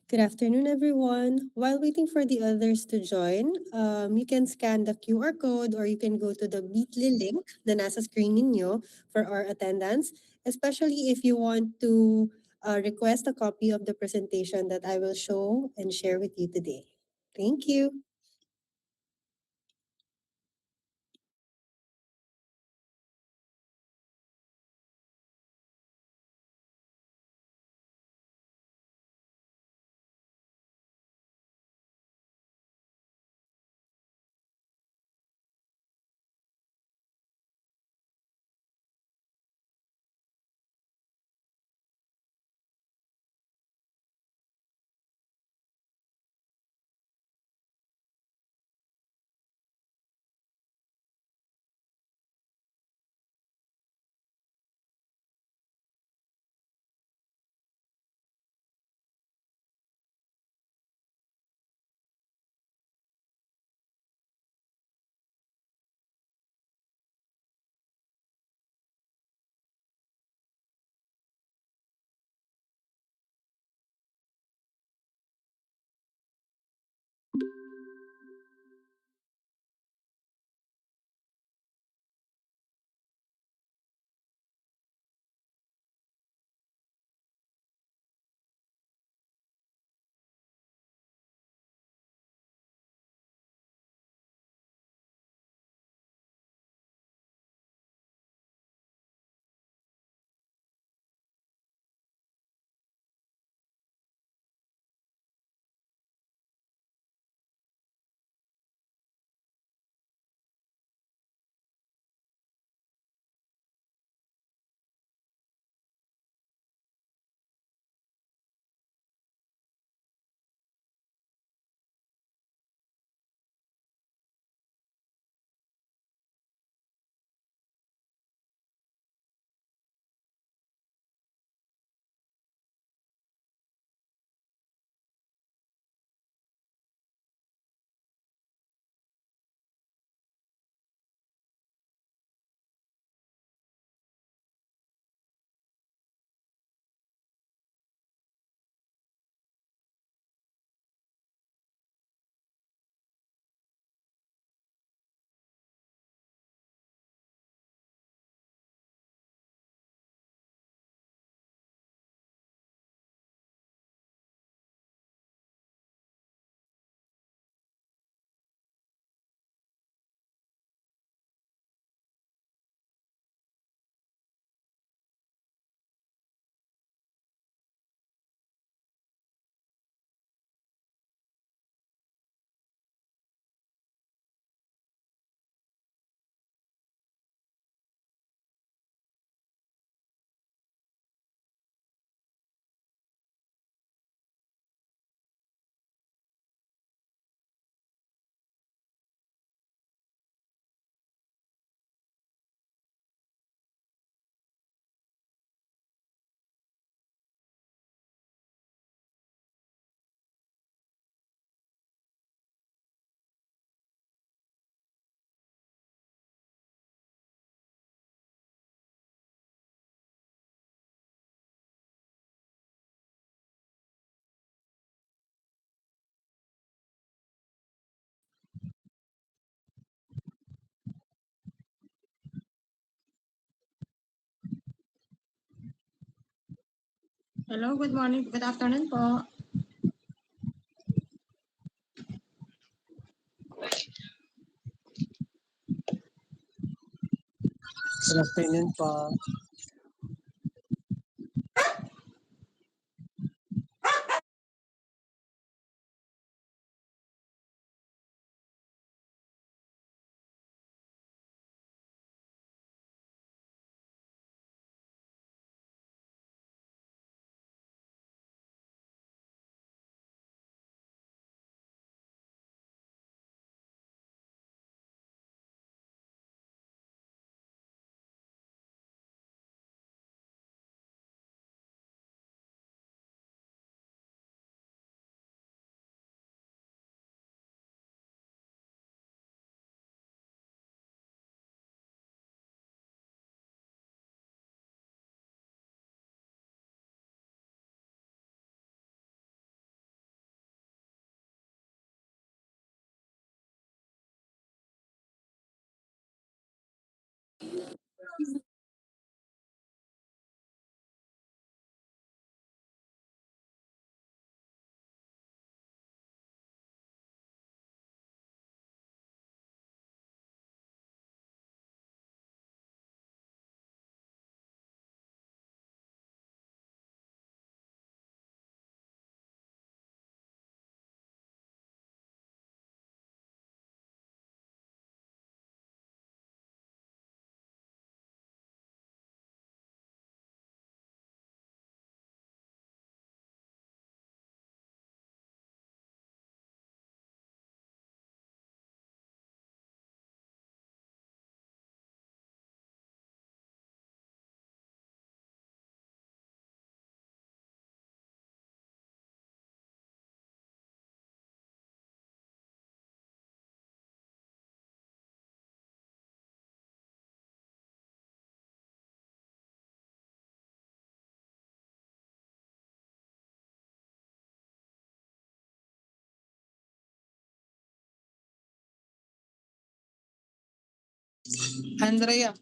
Good afternoon, everyone. While waiting for the others to join, you can scan the QR code or you can go to the Bitly link na nasa screen ninyo for our attendance, especially if you want to request a copy of the presentation that I will show and share with you today. Thank you. Hello, good morning, good afternoon po. Good afternoon po. Andrea.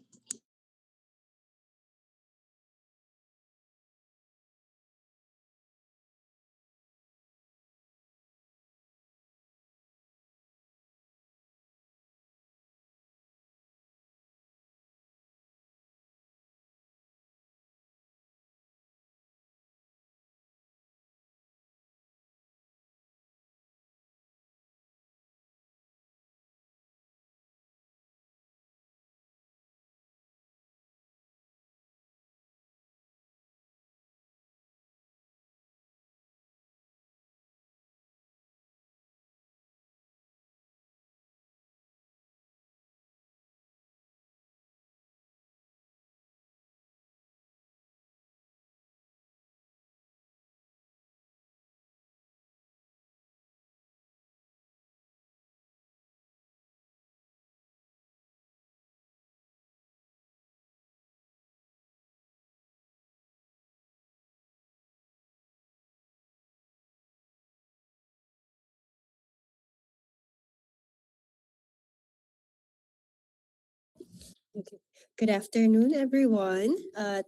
Okay. Good afternoon, everyone.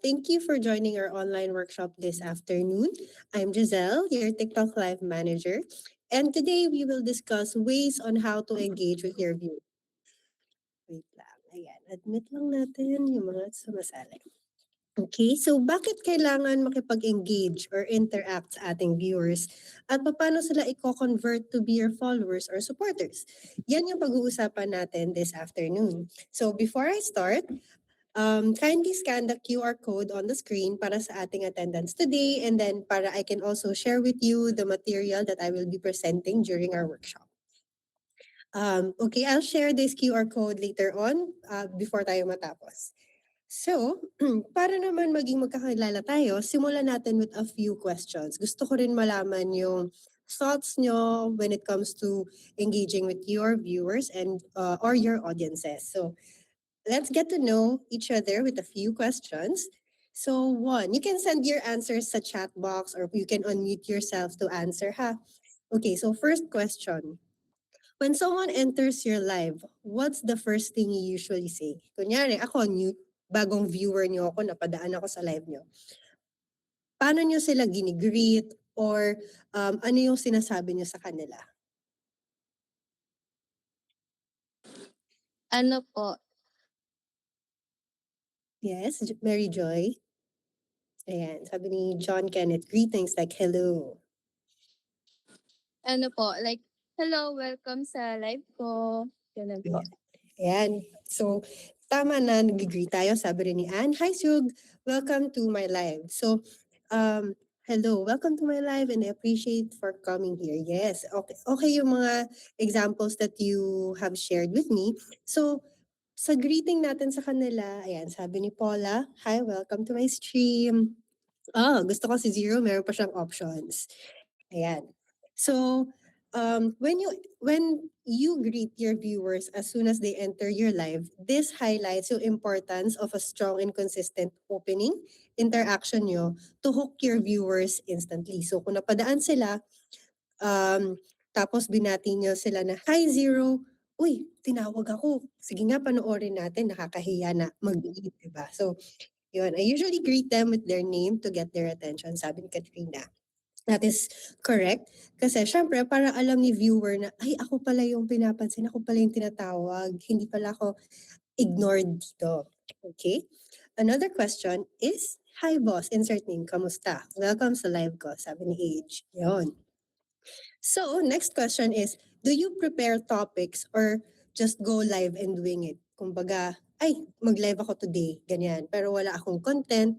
Thank you for joining our online workshop this afternoon. I'm Giselle, your TikTok Live manager. And today we will discuss ways on how to engage with your viewers. Wait lang. Ayan. Admit lang natin yung mga sumasali. Okay, so bakit kailangan makipag-engage or interact sa ating viewers at paano sila i-convert to be your followers or supporters? Yan yung pag-uusapan natin this afternoon. So before I start, kindly scan the QR code on the screen para sa ating attendance today and then para I can also share with you the material that I will be presenting during our workshop. Okay, I'll share this QR code later on before tayo matapos. So, para naman maging magkakilala tayo, simulan natin with a few questions. Gusto ko rin malaman yung thoughts nyo when it comes to engaging with your viewers and or your audiences. So, let's get to know each other with a few questions. So, one, you can send your answers sa chat box or you can unmute yourself to answer, ha? Okay, so first question. When someone enters your live, what's the first thing you usually say? Kunyari, ako, new, bagong viewer niyo ako, napadaan ako sa live niyo. Paano niyo sila ginigreet or ano yung sinasabi niyo sa kanila? Ano po, Yes, Mary Joy. Ayan, sabi ni John Kenneth, greetings like hello. ano po, like, hello, welcome sa live ko. Ganun po. Ayan. So, tama na, nag-greet tayo. Sabi rin ni Anne, hi Sug, welcome to my live. So, hello, welcome to my live and I appreciate for coming here. Yes, okay, okay yung mga examples that you have shared with me. So, sa greeting natin sa kanila, ayan, sabi ni Paula, hi, welcome to my stream. Gusto ko si Zero, meron pa siyang options. Ayan. So, when you greet your viewers as soon as they enter your live, this highlights yung importance of a strong and consistent opening interaction nyo to hook your viewers instantly. So, kung napadaan sila, tapos binati nyo sila na, hi Zero, uy, tinawag ako. Sige nga, panoorin natin, nakakahiya na mag-greet, diba? So, yun, I usually greet them with their name to get their attention, sabi ni Katrina. That is correct. Kasi syempre, para alam ni viewer na, ay, ako pala yung pinapansin, ako pala yung tinatawag, hindi pala ako ignored dito. Okay? Another question is, hi boss, insert name, kamusta? Welcome sa live ko, sabi ni Age. Yun. So, next question is, do you prepare topics or just go live and wing it? Kumbaga, ay, mag-live ako today, ganyan. Pero wala akong content,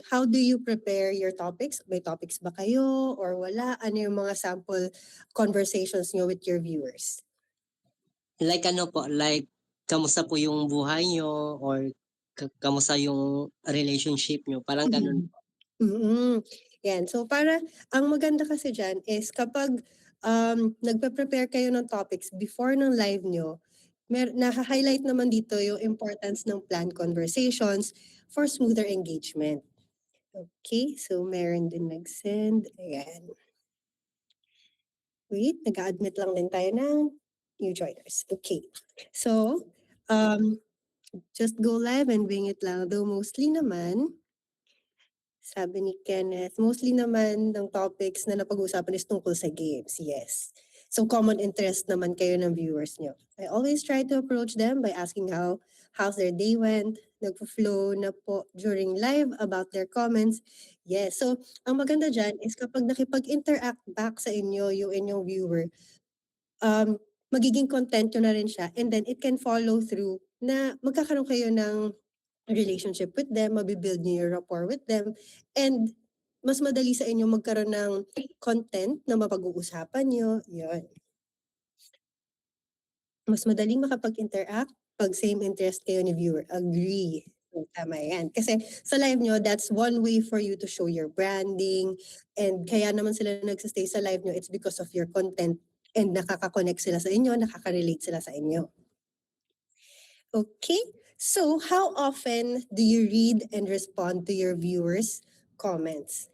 how do you prepare your topics? May topics ba kayo or wala? Ano yung mga sample conversations nyo with your viewers? Like ano po, like kamusta po yung buhay nyo or kamusta yung relationship nyo? Parang ganun. Mm-hmm. Yan. So para, ang maganda kasi dyan is kapag nagpe-prepare kayo ng topics before ng live nyo, na-highlight naman dito yung importance ng planned conversations for smoother engagement. Okay, so meron din nag-send. Ayan. Wait, nag-admit lang din tayo ng new joiners. Okay. So, just go live and wing it lang. Though mostly naman, sabi ni Kenneth, mostly naman ng topics na napag-uusapan is tungkol sa games. Yes. So common interest naman kayo ng viewers nyo. I always try to approach them by asking how's their day went, nagpo-flow na po during live about their comments. Yes. So ang maganda dyan is kapag nakipag-interact back sa inyo, yung inyong viewer, magiging content nyo na rin siya, and then it can follow through na magkakaroon kayo ng relationship with them, mabibuild niyo yung rapport with them, and mas madali sa inyo magkaroon ng content na mapag-uusapan nyo. Yun. Mas madaling makapag-interact pag same interest kayo ni viewer. Agree. So, tama yan. Kasi sa live nyo, that's one way for you to show your branding, and kaya naman sila nagsistay sa live nyo, it's because of your content, and nakaka-connect sila sa inyo, nakaka-relate sila sa inyo. Okay, so how often do you read and respond to your viewers' comments?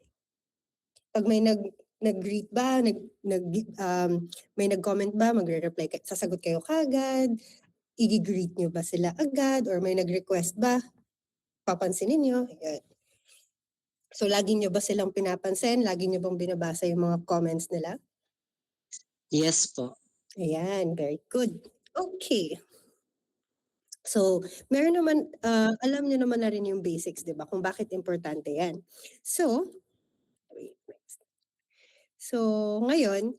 Pag may nag-greet ba, may nag-comment ba, magre-reply kayo, sasagot kayo kagad, i-greet nyo ba sila agad, or may nag-request ba, papansinin nyo? Ayan. So lagi nyo ba silang pinapansin? Lagi nyo bang binabasa yung mga comments nila? Yes po. Ayan, very good. Okay. So, meron naman, alam niyo naman na rin yung basics, di ba? Kung bakit importante yan. So, wait, next. So, ngayon,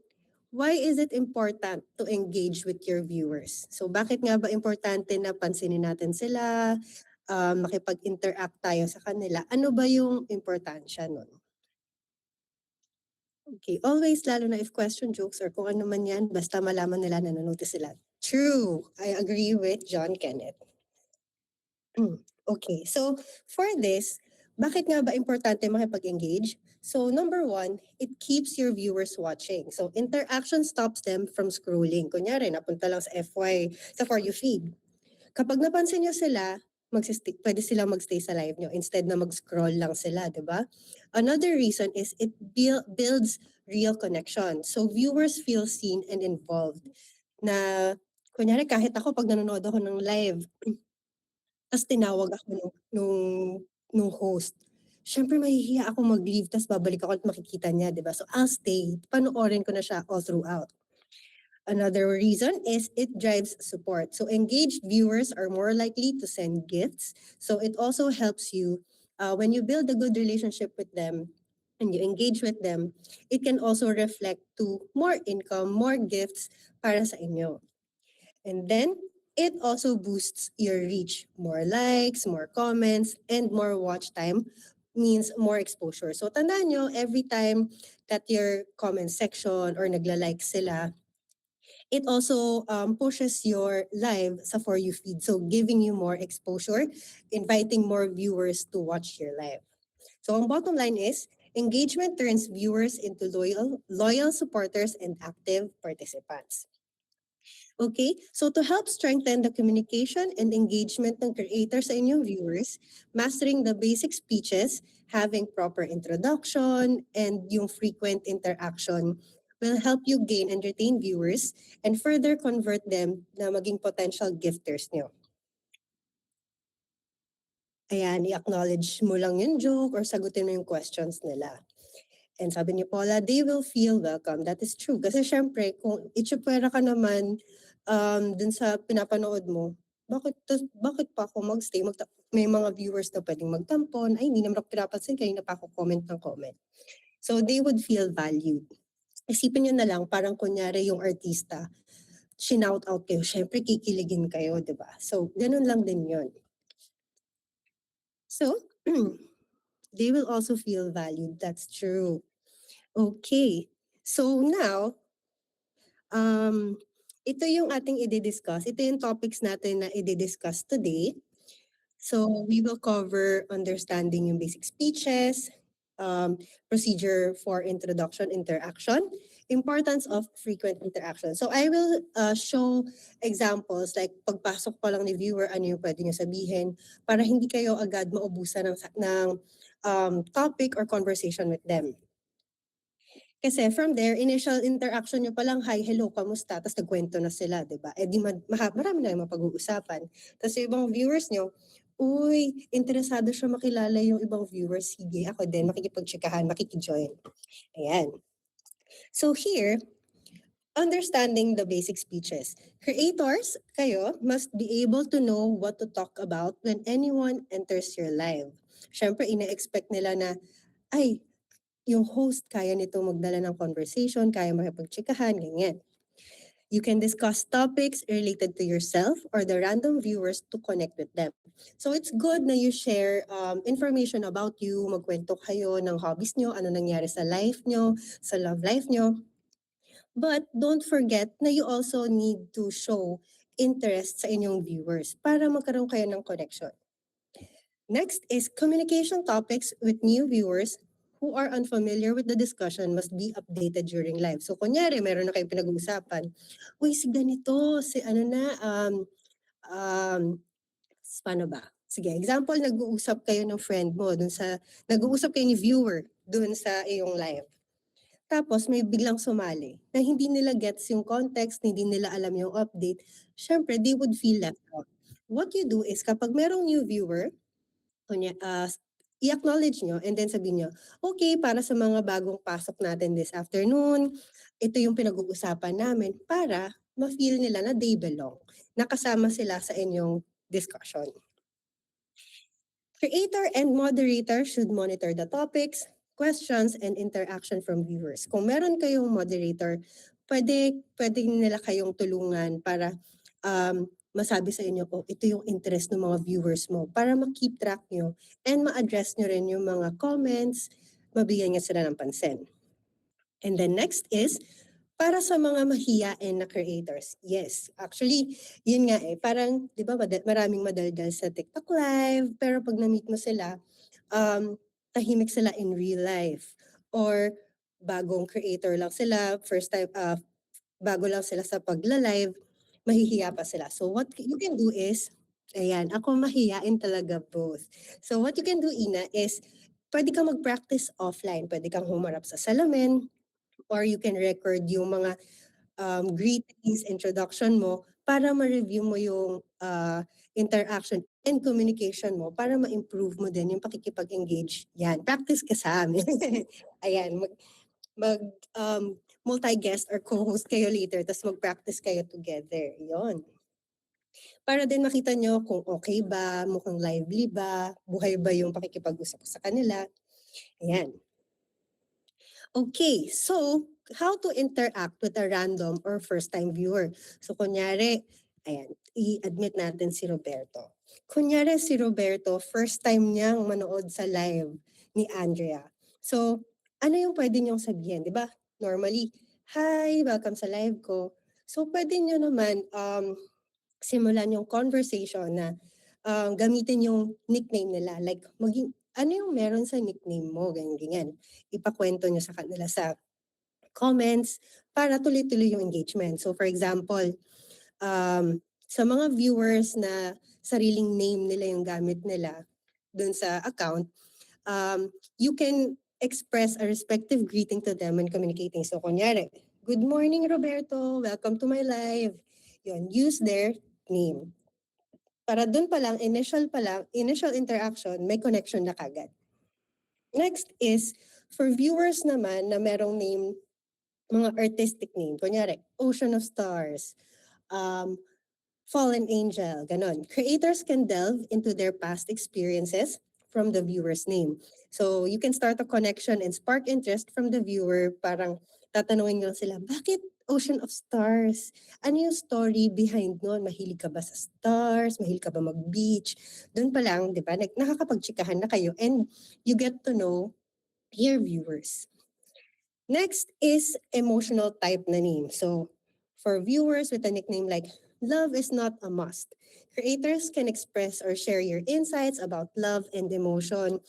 why is it important to engage with your viewers? So, bakit nga ba importante na pansinin natin sila, makipag-interact tayo sa kanila? Ano ba yung importansya nun? Okay, always, lalo na if question jokes or kung ano man yan, basta malaman nila, nanonotice sila. True, I agree with John Kenneth. Okay, so for this, bakit nga ba importante makipag-engage? So number one, it keeps your viewers watching. So interaction stops them from scrolling. Kunyari, napunta lang sa sa For You feed. Kapag napansin nyo sila, pwede silang magstay sa live nyo instead na mag-scroll lang sila, di ba? Another reason is it builds real connection. So viewers feel seen and involved. Na, kunyari, kahit ako pag nanonood ako ng live, tas tinawag ako nung host. Siyempre mahihiya ako mag-leave, tas babalik ako at makikita niya, di ba? So I'll stay. Panoorin ko na siya all throughout. Another reason is it drives support. So engaged viewers are more likely to send gifts. So it also helps you when you build a good relationship with them and you engage with them, it can also reflect to more income, more gifts para sa inyo. And then it also boosts your reach. More likes, more comments, and more watch time means more exposure. So tandaan nyo, every time that your comment section or nagla-like sila, it also pushes your live sa For You feed. So giving you more exposure, inviting more viewers to watch your live. So ang bottom line is, engagement turns viewers into loyal supporters and active participants. Okay, so to help strengthen the communication and engagement ng creator sa inyong viewers, mastering the basic speeches, having proper introduction, and yung frequent interaction will help you gain and retain viewers and further convert them na maging potential gifters nyo. Ayan, i-acknowledge mo lang yung joke or sagutin mo yung questions nila. And sabi ni Paula, they will feel welcome. That is true. Kasi syempre, kung itsupwera ka naman dun sa pinapanood mo, bakit pa ako magstay? May mga viewers na pwedeng magtampon. Ay, hindi naman ako pinapansin. Kanina pa ako comment ng comment. So they would feel valued. Isipin nyo na lang, parang kunyari yung artista, shinout out kayo. Syempre, kikiligin kayo, di ba? So, ganun lang din yun. So, they will also feel valued. That's true. Okay. So now, ito yung ating i-discuss. Ito yung topics natin na i-discuss today. So we will cover understanding yung basic speeches, procedure for introduction, interaction, importance of frequent interaction. So I will show examples like pagpasok pa lang ni viewer, ano yung pwede niyo sabihin para hindi kayo agad maubusan ng topic or conversation with them. Kasi from there, initial interaction nyo palang, hi, hello, kamusta? Tapos nagkwento na sila, di ba? Eh di marami na yung mapag-uusapan. Tapos yung ibang viewers nyo, uy, interesado siya makilala yung ibang viewers. Sige, ako din, makikipag-chikahan, makikijoin. Ayan. So here, understanding the basic speeches. Creators, kayo, must be able to know what to talk about when anyone enters your live. Siyempre, ina-expect nila na, ay, yung host kaya nito magdala ng conversation, kaya makipagchikahan, ganyan. You can discuss topics related to yourself or the random viewers to connect with them. So it's good na you share information about you, magkwento kayo ng hobbies nyo, ano nangyari sa life nyo, sa love life nyo. But don't forget na you also need to show interest sa inyong viewers para magkaroon kayo ng connection. Next is communication topics with new viewers who are unfamiliar with the discussion must be updated during live. So kunyari, meron na kayong pinag-uusapan. Uy, si ganito, si ano na, um, paano ba? Sige, example, nag-uusap kayo ng friend mo, nag-uusap kayo ni viewer dun sa iyong live. Tapos may biglang sumali na hindi nila gets yung context, hindi nila alam yung update. Syempre, they would feel left out. What you do is kapag merong new viewer, i-acknowledge nyo and then sabihin nyo, okay, para sa mga bagong pasok natin this afternoon, ito yung pinag-uusapan namin para ma-feel nila na they belong. Nakasama sila sa inyong discussion. Creator and moderator should monitor the topics, questions, and interaction from viewers. Kung meron kayong moderator, pwede nila kayong tulungan para masabi sa inyo, oh, ito yung interest ng mga viewers mo para ma-keep track nyo and ma-address nyo rin yung mga comments, mabigyan niya sila ng pansin. And then next is, para sa mga mahiyain na creators. Yes, actually, yun nga parang, di ba, maraming madaldal sa TikTok live, pero pag na-meet mo sila, tahimik sila in real life. Or bagong creator lang sila, first time, bago lang sila sa pagla-live, mahihiya pa sila. So what you can do is, ayan, ako mahiyain talaga both. So what you can do, Ina, is pwede kang mag-practice offline. Pwede kang humarap sa salamin, or you can record yung mga greetings, introduction mo, para ma-review mo yung interaction and communication mo para ma-improve mo din yung pakikipag-engage. Yan, practice ka sa amin. Ayan, multi-guest or co-host kayo later, tapos mag-practice kayo together. Yon. Para din makita nyo kung okay ba, mukhang lively ba, buhay ba yung pakikipag-usap sa kanila. Ayan. Okay, so how to interact with a random or first-time viewer? So kunyari, ayan, i-admit natin si Roberto. Kunyari si Roberto, first time niyang manood sa live ni Andrea. So, ano yung pwede niyong sabihin, di ba? Normally, hi, welcome sa live ko. So, pwede niyo naman simulan yung conversation na gamitin yung nickname nila. Like, ano yung meron sa nickname mo, ganyan. Ipakwento nyo sa kanila sa comments para tuloy-tuloy yung engagement. So for example, sa mga viewers na sariling name nila yung gamit nila dun sa account, you can express a respective greeting to them when communicating. So kunyari, good morning Roberto, welcome to my live. Yun, use their name. Para dun pa lang, initial interaction, may connection na kagad. Next is, for viewers naman na merong name, mga artistic name, kunyari, Ocean of Stars, Fallen Angel, ganon. Creators can delve into their past experiences from the viewer's name. So you can start a connection and spark interest from the viewer. Parang tatanungin nyo sila, bakit Ocean of Stars? Ano yung story behind nun? Mahilig ka ba sa stars? Mahilig ka ba mag-beach? Doon pa lang, di ba, nakakapagtsikahan na kayo and you get to know your viewers. Next is emotional type na name. So for viewers with a nickname like Love is not a must. Creators can express or share your insights about love and emotion.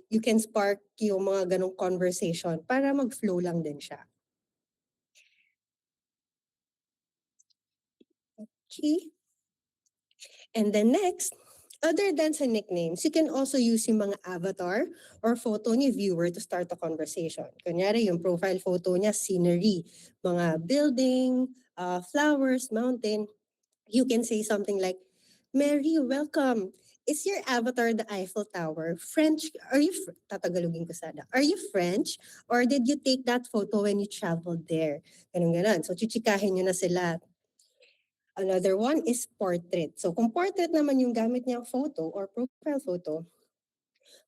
You can spark yung mga ganong conversation para mag-flow lang din siya. Okay. And then next, Other than sa nicknames, you can also use yung mga avatar or photo ni viewer to start a conversation. Kunyari, yung profile photo niya, scenery, mga building, flowers, mountain. You can say something like, Mary, welcome. Is your avatar the Eiffel Tower? French? Tatagalogin ko sana. Are you French? Or did you take that photo when you traveled there? Ganun. So, chichikahin nyo na sila. Another one is portrait. So kung portrait naman yung gamit niyang photo or profile photo,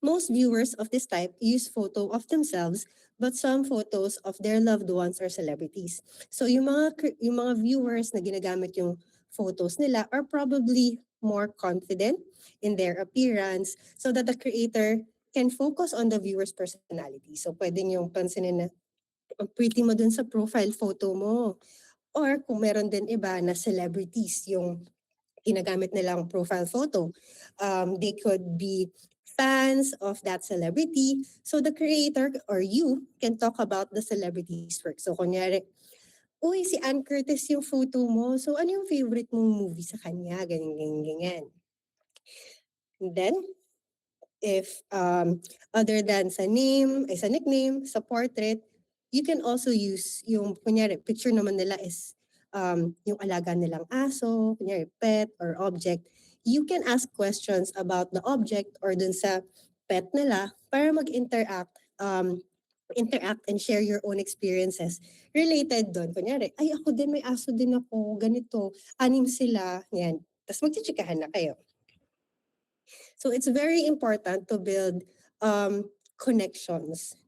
most viewers of this type use photo of themselves but some photos of their loved ones or celebrities. So yung mga viewers na ginagamit yung photos nila are probably more confident in their appearance so that the creator can focus on the viewer's personality. So pwede niyong pansinin na ang pretty mo dun sa profile photo mo. Or kung meron din iba na celebrities yung ginagamit nilang profile photo, they could be fans of that celebrity. So the creator or you can talk about the celebrity's work. So kunyari, uy, si Ann Curtis yung photo mo. So ano yung favorite mong movie sa kanya? Ganyan. And then, if other than sa name, sa nickname, sa portrait, you can also use yung, kunyari, picture naman nila is yung alaga nilang aso, kunyari pet or object. You can ask questions about the object or dun sa pet nila para interact and share your own experiences related doon. Kunyari, ay ako din, may aso din ako, ganito, 6 sila, yan. Tapos magchichikahan na kayo. So it's very important to build connections,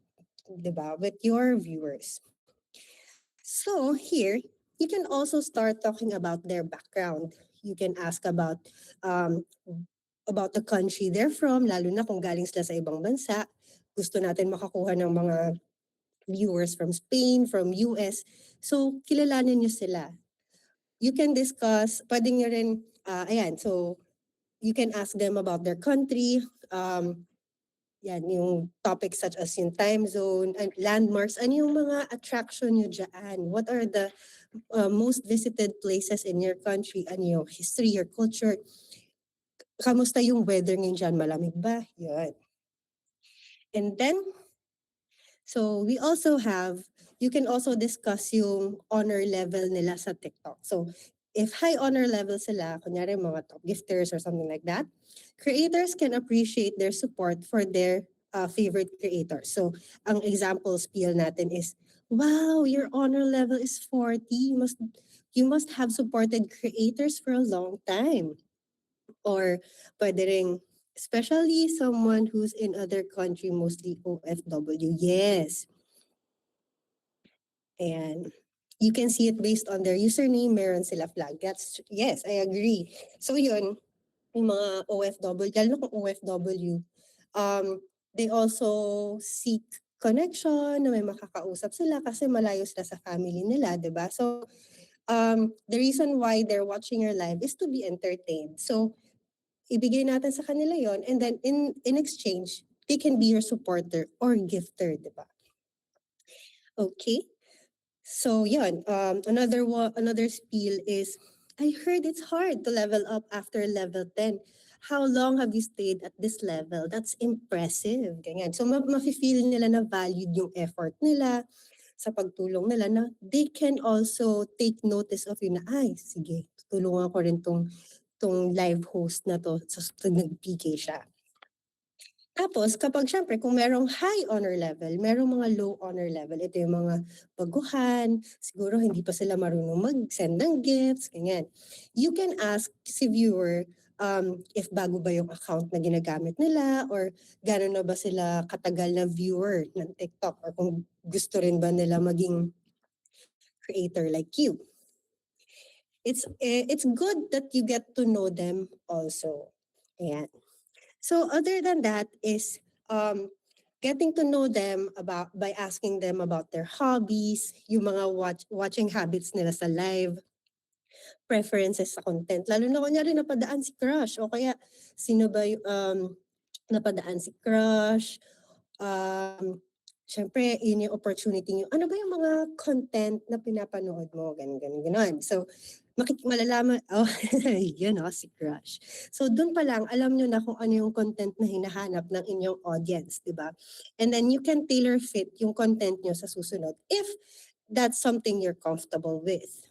diba, with your viewers. So here, you can also start talking about their background. You can ask about the country they're from, lalo na kung galing sila sa ibang bansa. Gusto natin makakuha ng mga viewers from Spain, from US. So kilalanin niyo sila. You can discuss, pwede nyo rin, so you can ask them about their country, yan, yung topics such as yung time zone, and landmarks, ano yung mga attraction nyo dyan? What are the most visited places in your country? Ano yung history, your culture? Kamusta yung weather ngayon dyan? Malamig ba? Yan. And then, so you can also discuss yung honor level nila sa TikTok. So if high honor level sila, kunyari mga top gifters or something like that, creators can appreciate their support for their favorite creators. So ang example spiel natin is, wow, your honor level is 40. You must have supported creators for a long time. Or pwede ring, especially someone who's in other country, mostly OFW. Yes. And you can see it based on their username, meron sila flag. Yes, I agree. So yun, yung mga OFW, lalo na kung OFW, they also seek connection, na may makakausap sila kasi malayo sila sa family nila, di ba? So, the reason why they're watching your live is to be entertained. So, ibigay natin sa kanila yon, and then in exchange, they can be your supporter or gifter, di ba? Okay. So yun, another spiel is, I heard it's hard to level up after level 10. How long have you stayed at this level? That's impressive. Ganyan. So mafe-feel nila na valued yung effort nila sa pagtulong nila, na they can also take notice of you na, ay, sige, tulungan ko rin tong live host na to. So nag-PK siya. Tapos, kapag syempre, kung merong high honor level, merong mga low honor level, ito yung mga baguhan, siguro hindi pa sila marunong mag-send ng gifts, ganyan. You can ask si viewer if bago ba yung account na ginagamit nila, or gano'n na ba sila katagal na viewer ng TikTok, or kung gusto rin ba nila maging creator like you. It's good that you get to know them also. Ayan. So other than that is getting to know them by asking them about their hobbies, yung mga watching habits nila sa live, preferences sa content. Lalo na kunyari napadaan si crush, o kaya sino ba napadaan si crush. Syempre, yun yung opportunity nyo. Ano ba yung mga content na pinapanood mo? Ganon. So, malalaman, oh, yun si crush. So dun pa lang, alam nyo na kung ano yung content na hinahanap ng inyong audience, di ba? And then you can tailor fit yung content nyo sa susunod if that's something you're comfortable with.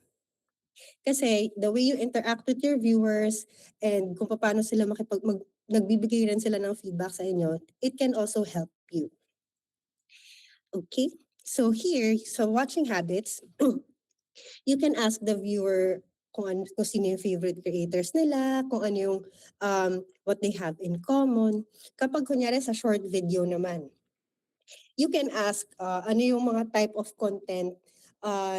Kasi the way you interact with your viewers and kung paano sila nagbibigay rin sila ng feedback sa inyo, it can also help you. Okay? So here, so watching habits, you can ask the viewer kung sino yung favorite creators nila, kung ano yung what they have in common. Kapag kunyari sa short video naman, you can ask ano yung mga type of content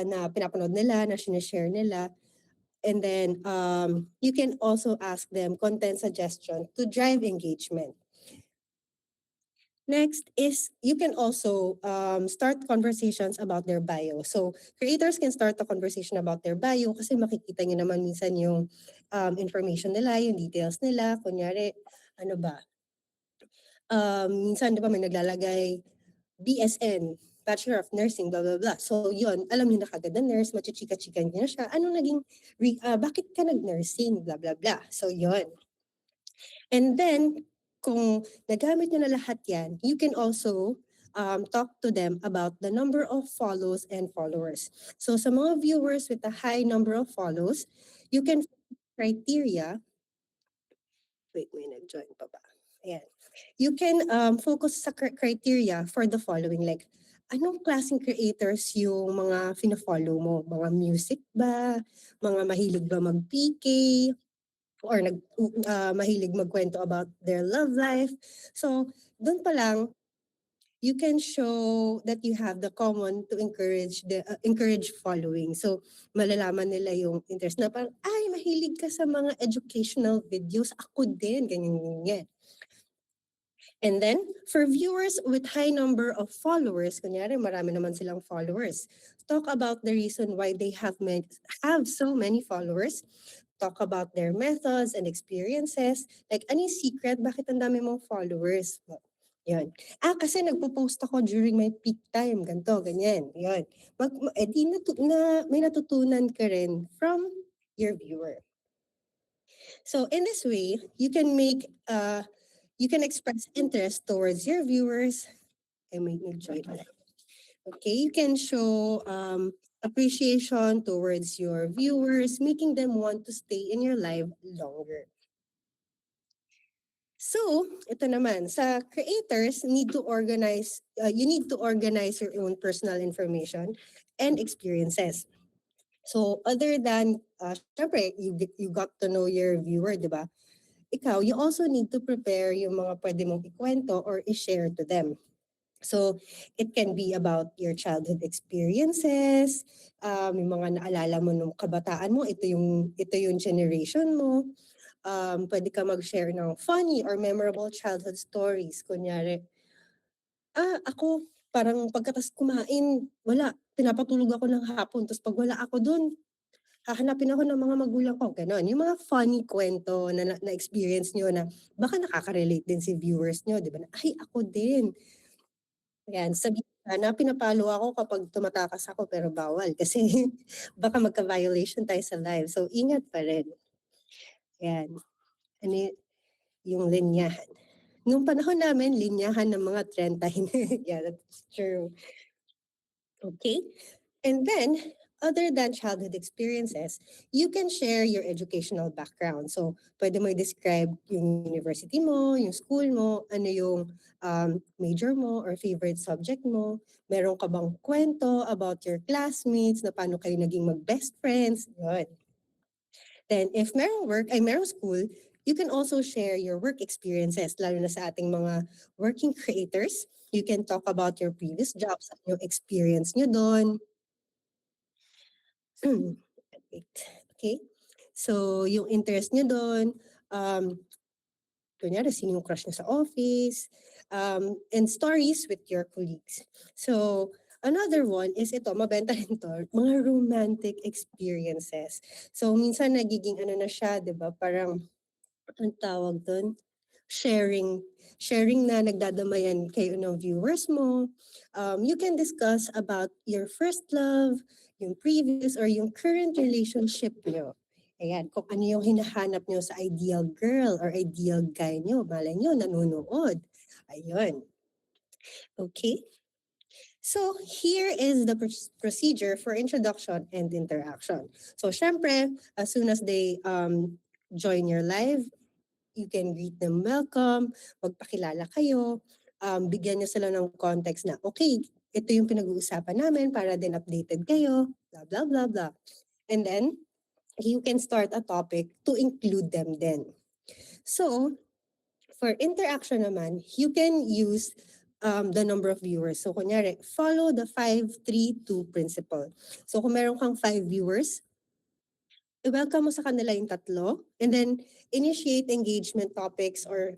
na pinapanood nila, na sinishare nila. And then you can also ask them content suggestion to drive engagement. Next is you can also start conversations about their bio. So creators can start a conversation about their bio kasi makikita nyo naman minsan yung information nila, yung details nila. Kunyari, ano ba? Minsan, di ba, may naglalagay BSN, Bachelor of Nursing, blah, blah, blah. So yun, alam niyo na kagad na nurse, machichika-chika niya na siya. Ano naging, bakit ka nag-nursing, blah, blah, blah. So yun. And then, kung nagamit nyo na lahat yan, you can also talk to them about the number of follows and followers. So sa mga viewers with a high number of follows, you can criteria, wait, may nag-join pa ba? Ayan. You can focus sa criteria for the following, like, anong klaseng creators yung mga fina-follow mo? Mga music ba? Mga mahilig ba mag-PK? Or mahilig magkwento about their love life. So, doon pa lang, you can show that you have the common to encourage following. So, malalaman nila yung interest na parang, ay, mahilig ka sa mga educational videos. Ako din, ganyan. And then, for viewers with high number of followers, kunyari marami naman silang followers, talk about the reason why they have so many followers. Talk about their methods and experiences. Like, ano yung secret? Bakit ang dami mong followers? Yun. Kasi nagpo-post ako during my peak time. Ganto, ganyan. Yun. May natutunan ka rin from your viewer. So, in this way, you can express interest towards your viewers. I may nag-join. Okay, you can show appreciation towards your viewers, making them want to stay in your live longer. So, ito naman, sa creators, you need to organize your own personal information and experiences. So, other than, syempre, you got to know your viewer, di ba? Ikaw, you also need to prepare yung mga pwede mong ikwento or i-share to them. So, it can be about your childhood experiences, yung mga naalala mo nung kabataan mo, ito yung generation mo. Pwede ka mag-share ng funny or memorable childhood stories. Kunyari, ako, parang pagkatas kumain, wala, pinapatulog ako ng hapon. Tapos pag wala ako dun, hahanapin ako ng mga magulang ko. Ganon. Yung mga funny kwento na experience nyo na baka nakaka-relate din si viewers nyo. Di ba? Ay, ako din. Ayan, sabihin sana pinapalo ako kapag tumatakas ako pero bawal kasi baka magka-violation tayo sa live. So ingat pa rin. Ayan. Ano yung linyahan. Nung panahon namin, linyahan ng mga 30. Yeah, that's true. Okay. And then, other than childhood experiences, you can share your educational background. So, pwede mo i-describe yung university mo, yung school mo, ano yung major mo or favorite subject mo. Meron ka bang kwento about your classmates, na paano kayo naging mag-best friends. Yun. Then, if merong school, you can also share your work experiences, lalo na sa ating mga working creators. You can talk about your previous jobs, yung experience nyo doon. Okay? So, yung interest nyo doon, kunyari, sino yung crush nyo sa office, and stories with your colleagues. So, another one is ito, mabenta rin to, mga romantic experiences. So, minsan nagiging ano na siya, di ba? Parang, ang tawag doon? Sharing na nagdadamayan kayo ng viewers mo. You can discuss about your first love, yung previous or yung current relationship nyo. Ayan, kung ano yung hinahanap nyo sa ideal girl or ideal guy nyo. Malay nyo, nanonood. Ayun. Okay? So, here is the procedure for introduction and interaction. So, syempre, as soon as they join your live, you can greet them welcome, magpakilala kayo, bigyan niyo sila ng context na, okay, ito yung pinag-uusapan namin para din updated kayo, blah, blah, blah, blah. And then, you can start a topic to include them then. So, for interaction naman, you can use the number of viewers. So, kunyari, follow the 5-3-2 principle. So, kung meron kang 5 viewers, i-welcome mo sa kanila yung 3, and then initiate engagement topics or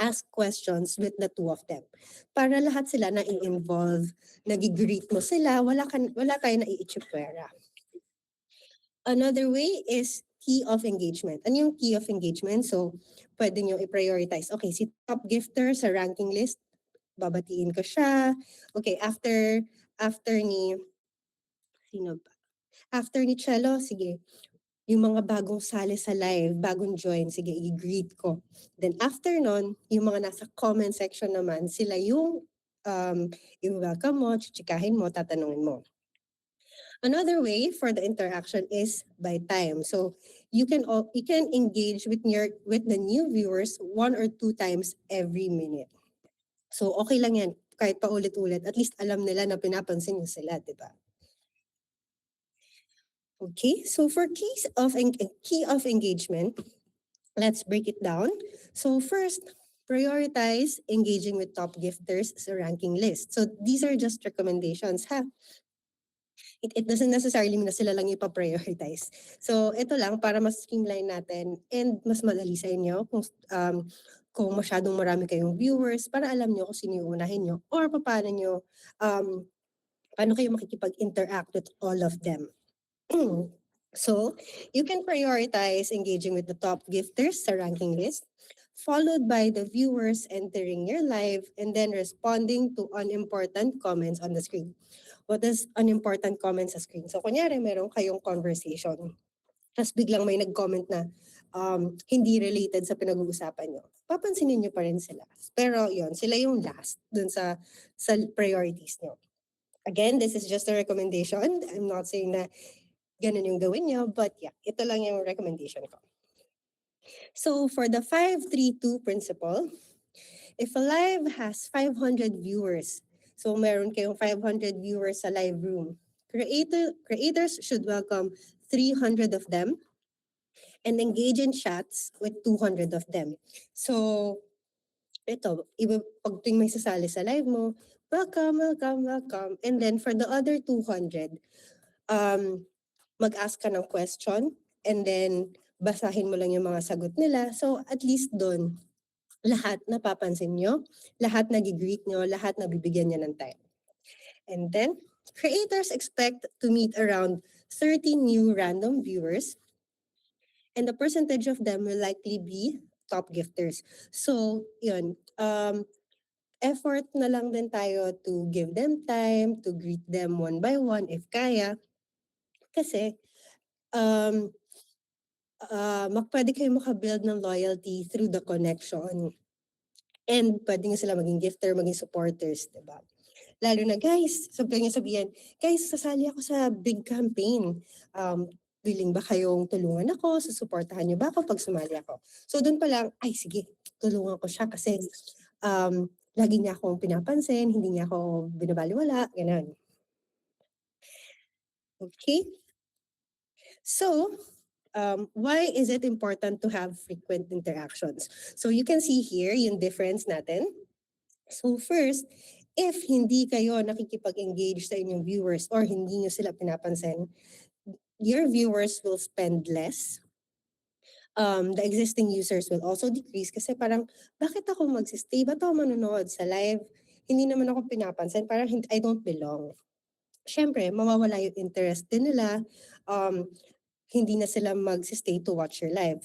ask questions with the 2 of them. Para lahat sila na i-involve, nag-greet mo sila, wala tayo na iitsipwera. Another way is key of engagement. Ano yung key of engagement? So, pwede nyo i-prioritize. Okay, si top gifter sa ranking list, babatiin ko siya. Okay, after ni, sino ba? After ni Cello, sige, yung mga bagong sali sa live, bagong join, sige, i-greet ko. Then after nun, yung mga nasa comment section naman, sila yung i-welcome mo, chichikahin mo, tatanungin mo. Another way for the interaction is by time. So you can engage with the new viewers 1 or 2 times every minute. So okay lang yan, kahit paulit-ulit, at least alam nila na pinapansin niyo sila, di ba? Okay, so for key of engagement, let's break it down. So first, prioritize engaging with top gifters sa ranking list. So these are just recommendations, ha? It doesn't necessarily mean na sila lang ipa-prioritize. So ito lang para mas streamline natin and mas madali sa inyo kung masyadong marami kayong viewers para alam nyo kung sino yung unahin nyo or paano kayo makikipag-interact with all of them. So, you can prioritize engaging with the top gifters sa ranking list, followed by the viewers entering your live and then responding to unimportant comments on the screen. What is unimportant comments sa screen? So, kunyari, meron kayong conversation. Tapos biglang may nag-comment na hindi related sa pinag-uusapan nyo. Papansinin nyo pa rin sila. Pero yon sila yung last dun sa priorities nyo. Again, this is just a recommendation. I'm not saying na ganun yung gawin nyo, but yeah, ito lang yung recommendation ko. So for the 5-3-2 principle, if a live has 500 viewers, so meron kayong 500 viewers sa live room, creators should welcome 300 of them and engage in chats with 200 of them. So ito, pag tuwing may sasali sa live mo, welcome, welcome, welcome. And then for the other 200, mag-ask ka ng question and then basahin mo lang yung mga sagot nila. So at least doon, lahat napapansin nyo, lahat nag-greet nyo, lahat nabibigyan nyo ng time. And then, creators expect to meet around 30 new random viewers and the percentage of them will likely be top gifters. So, yun, effort na lang din tayo to give them time, to greet them one by one if kaya. Kasi, pwede kayo makabuild ng loyalty through the connection. And pwede nga sila maging gifter, maging supporters, diba? Lalo na guys, sabihin, guys, sasali ako sa big campaign. Willing ba kayong tulungan ako? Susuportahan niyo ba ako pag sumali ako? So doon pa lang, ay sige, tulungan ko siya kasi lagi niya akong pinapansin, hindi niya ako binabaliwala, ganun. Okay? So, why is it important to have frequent interactions? So you can see here yung difference natin. So first, if hindi kayo nakikipag-engage sa inyong viewers or hindi nyo sila pinapansin, your viewers will spend less. The existing users will also decrease kasi parang, bakit ako magsistay? Ba't ako manonood sa live? Hindi naman ako pinapansin. Parang I don't belong. Siyempre, mawawala yung interest din nila. Hindi na sila magsistay to watch your live.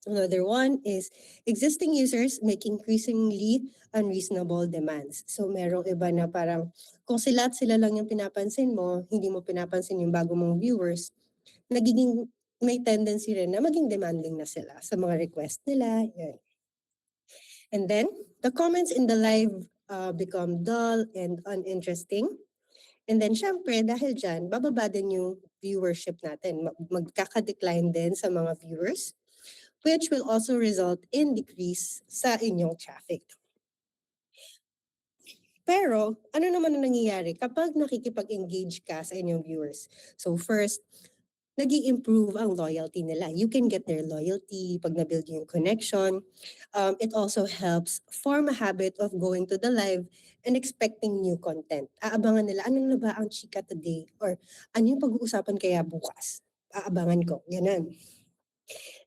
Another one is existing users make increasingly unreasonable demands. So merong iba na parang kung sila at sila lang yung pinapansin mo, hindi mo pinapansin yung bago mong viewers, nagiging may tendency rin na maging demanding na sila sa mga request nila. Yan. And then, the comments in the live become dull and uninteresting. And then, syempre, dahil dyan, bababa din yung viewership natin. Magkaka-decline din sa mga viewers, which will also result in decrease sa inyong traffic. Pero, ano naman ang nangyayari kapag nakikipag-engage ka sa inyong viewers? So first, nag improve ang loyalty nila. You can get their loyalty pag na-build yung connection. It also helps form a habit of going to the live and expecting new content. Aabangan nila, ano na ba ang chika today? Or ano yung pag-uusapan kaya bukas? Aabangan ko. Ganun.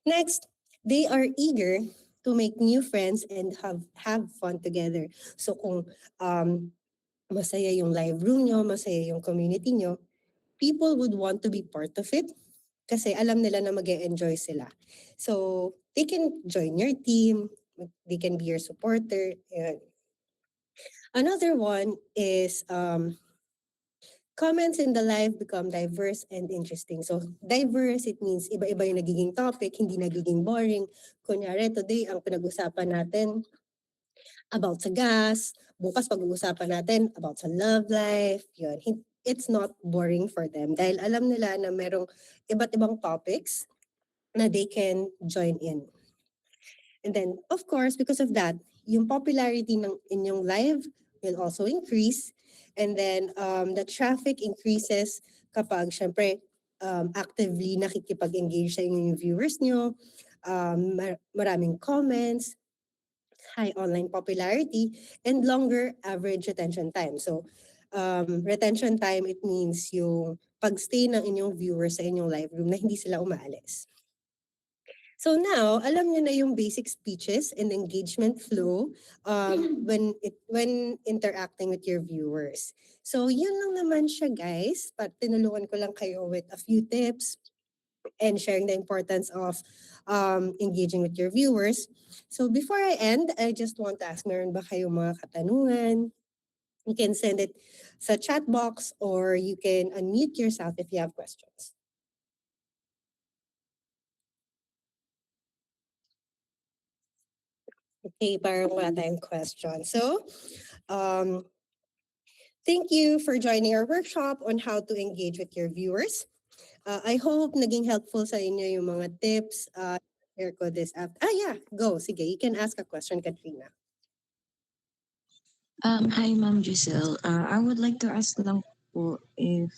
Next, they are eager to make new friends and have fun together. So kung masaya yung live room nyo, masaya yung community nyo, people would want to be part of it kasi alam nila na mag enjoy sila. So, they can join your team, they can be your supporter. Ayan. Another one is comments in the live become diverse and interesting. So, diverse, it means iba-iba yung nagiging topic, hindi nagiging boring. Kunyari, today, ang pinag-usapan natin about sa gas, bukas pag-uusapan natin about sa love life, yun. It's not boring for them dahil alam nila na merong iba't ibang topics na they can join in. And then, of course, because of that, yung popularity ng inyong live will also increase. And then, the traffic increases kapag, syempre, actively nakikipag-engage sa inyong viewers nyo, maraming comments, high online popularity, and longer average retention time. So, retention time, it means yung pagstay ng inyong viewers sa inyong live room na hindi sila umaalis. So now, alam niyo na yung basic speeches and engagement flow when interacting with your viewers. So yun lang naman siya, guys. Tinulungan ko lang kayo with a few tips and sharing the importance of engaging with your viewers. So before I end, I just want to ask, meron ba kayong mga katanungan? You can send it sa chat box or you can unmute yourself if you have questions. Okay, parang wala tayong question. So, thank you for joining our workshop on how to engage with your viewers. I hope naging helpful sa inyo yung mga tips. Share ko this after. Yeah, go. Sige, you can ask a question, Katrina. Hi, Ma'am Giselle. I would like to ask lang po if,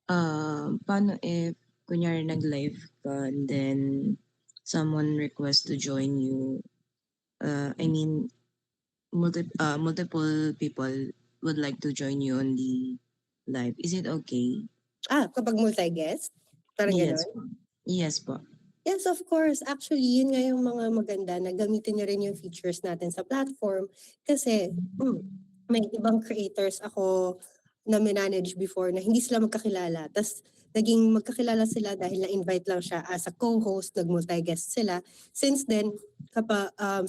paano if, kunyari nag-live ka and then someone requests to join you, I mean, multiple people would like to join you on the live. Is it okay? Kapag multi-guest? Parang Yes gano'n? po. Yes po. Yes, of course. Actually, yun nga yung mga maganda na gamitin nyo rin yung features natin sa platform. Kasi may ibang creators ako na manage before na hindi sila magkakilala. Tapos naging magkakilala sila dahil na-invite lang siya as a co-host, nag-multi-guest sila. Since then,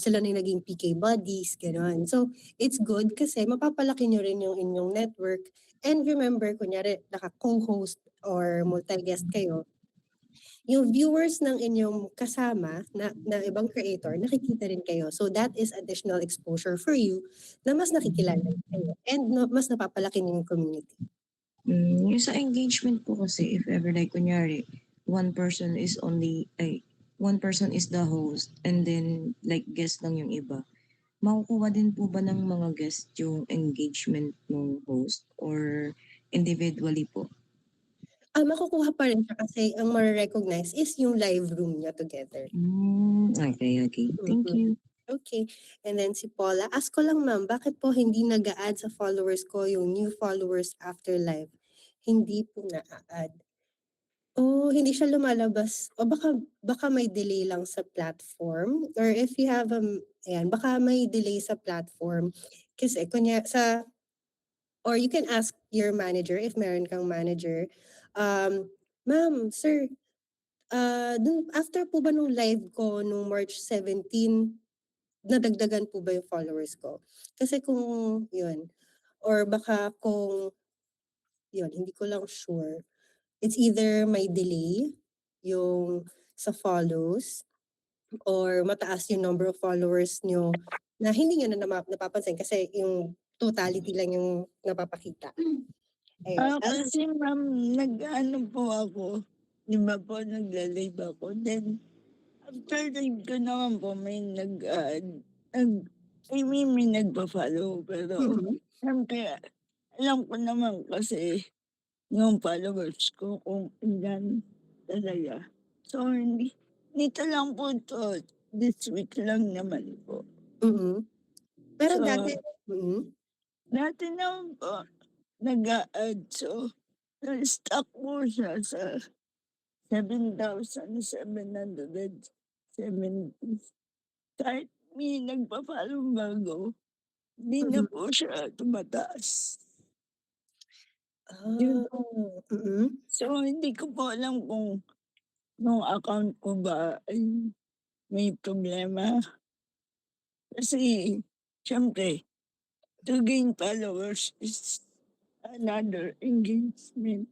sila na yung naging PK buddies, gano'n. So, it's good kasi mapapalaki nyo rin yung inyong network. And remember, kunyari, naka-co-host or multi-guest kayo, yung viewers ng inyong kasama na ibang creator, nakikita rin kayo. So that is additional exposure for you na mas nakikilala kayo and mas napapalaki niyo yung community. Yung sa engagement po kasi, if ever like, kunyari, one person is the host and then like guest lang yung iba, makukuha din po ba ng mga guest yung engagement ng host or individually po? Makukuha pa rin siya kasi ang ma-recognize is yung live room niya together. Okay. Thank you. Okay. And then si Paula, ask ko lang ma'am, bakit po hindi nag-a-add sa followers ko yung new followers after live? Hindi po na-add. Hindi siya lumalabas. O baka may delay lang sa platform. Or if you have, baka may delay sa platform. Kasi or you can ask your manager if meron kang manager. Ma'am, sir, Dun after po ba nung live ko nung March 17, nadagdagan po ba yung followers ko? Kasi kung yun or baka kung yun, hindi ko lang sure. It's either may delay yung sa follows or mataas yung number of followers nyo na hindi nyo na napapansin kasi yung totality lang yung napapakita. Ayun. Kasi ma'am, nag-ano po ako, di ba po, nagla-live ako. Then, after live ko naman po, may I mean, may nagpa-follow. Pero, Mhm. siyempre, alam ko naman kasi yung followers ko kung ilan talaga. So, nito lang po to, this week lang naman po. Mhm. Pero So, dati, dati naman po, nag-a-add. So, na-stuck po siya sa 7,770. Kahit may nagpa-follow bago, di na Mhm. po siya tumataas. ah, Yun po. mhm. So, hindi ko po alam kung nung account ko ba ay may problema. Kasi, syempre, to gain followers is another engagement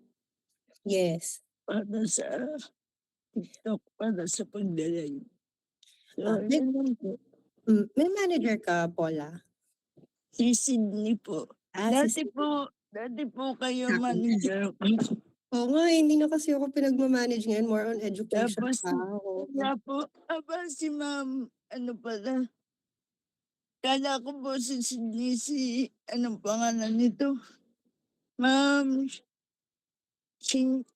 Yes. para sa TikTok, para sa pagdalay. So, May, yun lang po. may manager ka, Paula? Si Sydney po. Si Dati po kayo Sa akin. manager ko. Oo nga, hindi na kasi ako pinagmamanage ngayon. More on education Tapos, pa ako. kaya po, si ma'am, ano pala, kala ko po si Sydney, anong pangalan nito? Ma'am, Sin,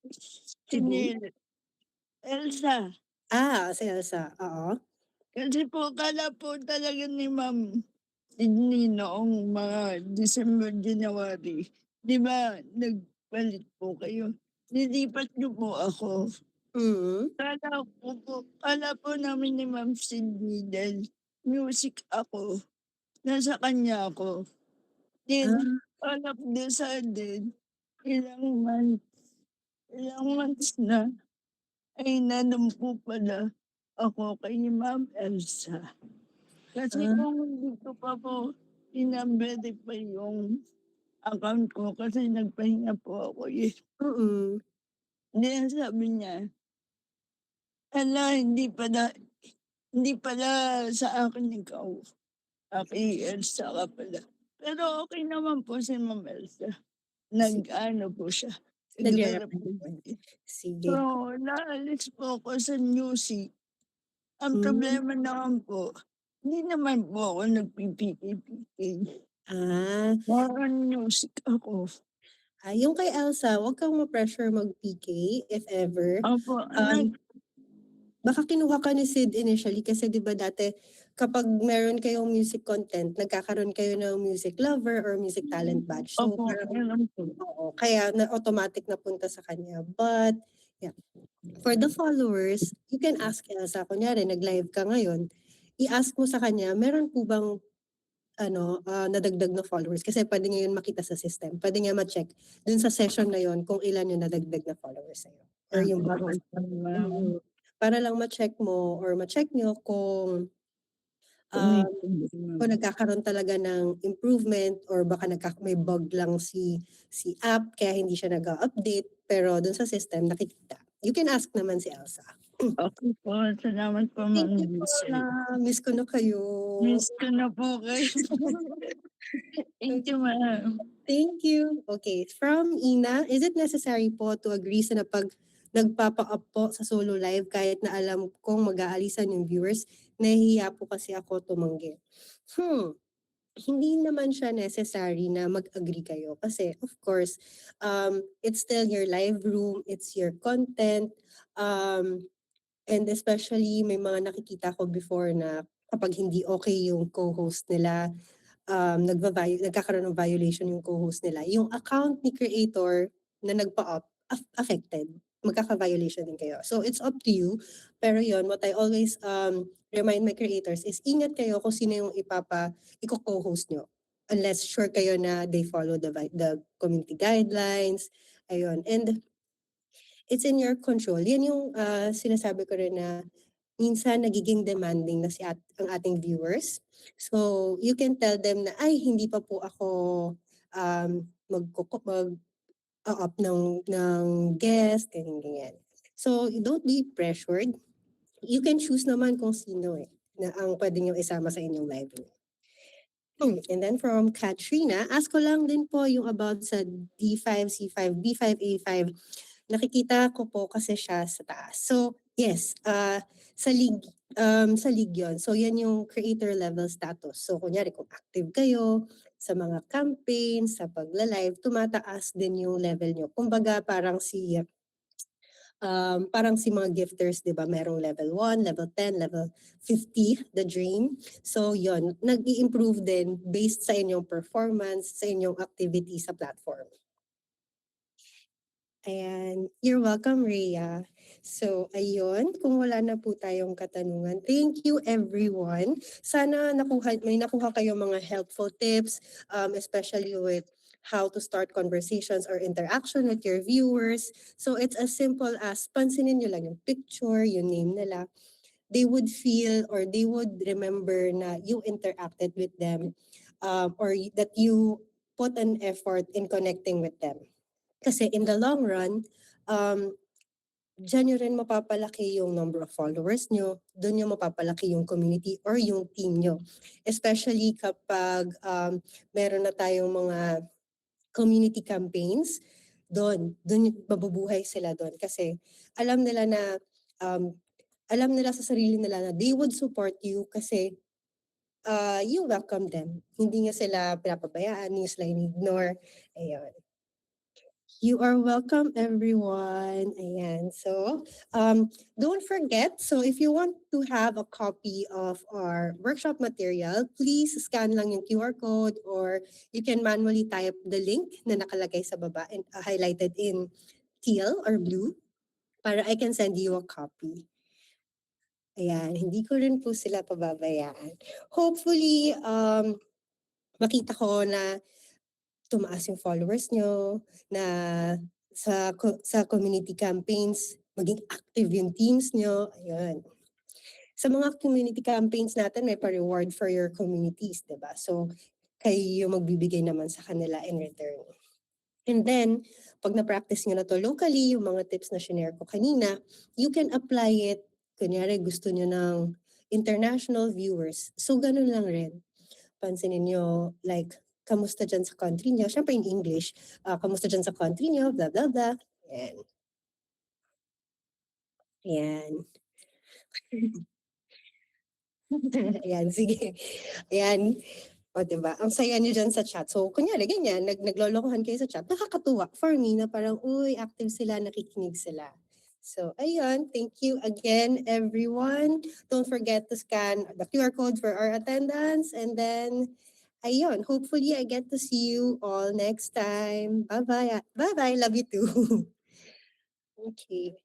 Sydney? Elsa. Si Elsa. Oo. Kasi po, kala po talaga ni ma'am Sydney noong mga December, January. Di ba, nagpalit po kayo. Nilipat niyo po ako. Mhm. Kala po namin ni Ma'am Sydney dahil music ako. Nasa kanya ako. Then, Ah, all of the sudden, ilang months na, ay nanon po pala ako kay Ma'am Elsa. Kasi ah, kung hindi ko pa po ina-verify yung account ko kasi nagpahinga po ako eh. mm. Then sabi niya, hindi pala sa akin ikaw. Kay Elsa ka pala. Pero okay naman po si Ma'am Elsa. Nag-ano po siya, Nagre-represent. nagre-represent. So, Sige. naalis po ako sa music. Ang Hmm. problema naman po, hindi naman po ako nagpipiki-piki. Ah, More on music ako. yung kay Elsa, wag kang ma-pressure mag-PK if ever. Opo, Um, baka kinuha ka ni Sid initially kasi 'di ba dati kapag meron kayong music content, nagkakaroon kayo ng music lover or music talent badge. So opo, parang alam po. oo, kaya na automatic na punta sa kanya. But yeah, for the followers, you can ask Elsa, kunyari nag-live ka ngayon, i-ask mo sa kanya, meron po bang nadagdag na followers? Kasi pwede ngayon makita sa system. Pwede nga ma-check dun sa session na yon kung ilan yung nadagdag na followers sa'yo. Or yung bago. Ma'am. Para lang ma-check mo or ma-check nyo kung May um, problema. kung nagkakaroon talaga ng improvement or baka may bug lang si app kaya hindi siya nag-update pero dun sa system nakikita. You can ask naman si Elsa. Okay po, salamat po Thank Ma'am you po Giselle. miss ko na kayo. Miss ko na po kayo. Thank you, ma'am. Thank you. Okay, from Ina, is it necessary po to agree sa nagpapa-up po sa solo live kahit na alam kong mag-aalisan yung viewers? Nahihiya po kasi ako tumanggi. Hindi naman siya necessary na mag-agree kayo kasi of course, it's still your live room, it's your content, and especially may mga nakikita ko before na kapag hindi okay yung co-host nila, nagkakaroon ng violation yung co-host nila. Yung account ni creator na nagpa-up, affected. Magkaka-violation din kayo. So it's up to you. Pero yon what I always remind my creators is ingat kayo kung sino yung iko-co-host nyo. Unless sure kayo na they follow the community guidelines. Ayun. And it's in your control. Yan yung sinasabi ko rin na minsan nagiging demanding na ang ating viewers. So, you can tell them na, ay, hindi pa po ako mag-up ng guest, ganyan. So, don't be pressured. You can choose naman kung sino na ang pwede nyo isama sa inyong live. And then from Katrina, ask ko lang din po yung about sa D5, C5, B5, A5. Nakikita ko po kasi siya sa taas. So, yes, sa league yun. So, yan yung creator level status. So, kunyari kung active kayo sa mga campaigns, sa pagla-live, tumataas din yung level nyo. Kumbaga, parang si mga gifters, di ba? Merong level 1, level 10, level 50, the dream. So, yon nag-i-improve din based sa inyong performance, sa inyong activity sa platform. Ayan. You're welcome, Rhea. So, ayun. Kung wala na po tayong katanungan, thank you everyone. Sana may nakuha kayo mga helpful tips, especially with how to start conversations or interaction with your viewers. So, it's as simple as pansinin nyo lang yung picture, yung name nila. They would feel or they would remember na you interacted with them or that you put an effort in connecting with them. Kasi in the long run, dyan nyo rin mapapalaki yung number of followers nyo, doon nyo mapapalaki yung community or yung team nyo. Especially kapag meron na tayong mga community campaigns, doon mabubuhay sila doon. Kasi alam nila sa sarili nila na they would support you kasi you welcome them. Hindi nga sila pinapabayaan, hindi sila in-ignore. Ayun. You are welcome, everyone. Ayan. So, don't forget. So, if you want to have a copy of our workshop material, please scan lang yung QR code or you can manually type the link na nakalagay sa baba and highlighted in teal or blue para I can send you a copy. Ayan. Hindi ko rin po sila pababayaan. Hopefully, makita ko na tumaas yung followers nyo, na sa community campaigns, maging active yung teams nyo. Ayun. Sa mga community campaigns natin, may pa-reward for your communities, diba? So, kayo yung magbibigay naman sa kanila in return. And then, pag na-practice nyo na to locally, yung mga tips na shinare ko kanina, you can apply it. Kunyari, gusto nyo ng international viewers. So, ganun lang rin. Pansinin nyo, like, kamusta dyan sa country nyo? Siyempre in English, kamusta dyan sa country nyo? Blah, blah, blah. Ayan. Ayan. Ayan, sige. Ayan. O, diba? Ang saya nyo dyan sa chat. So, kunyari, ganyan, naglolokohan kayo sa chat. Nakakatuwa for me na parang, uy, active sila, nakikinig sila. So, ayun. Thank you again, everyone. Don't forget to scan the QR code for our attendance. And then, ayun, hopefully I get to see you all next time. Bye-bye. Bye-bye. Love you too. Okay.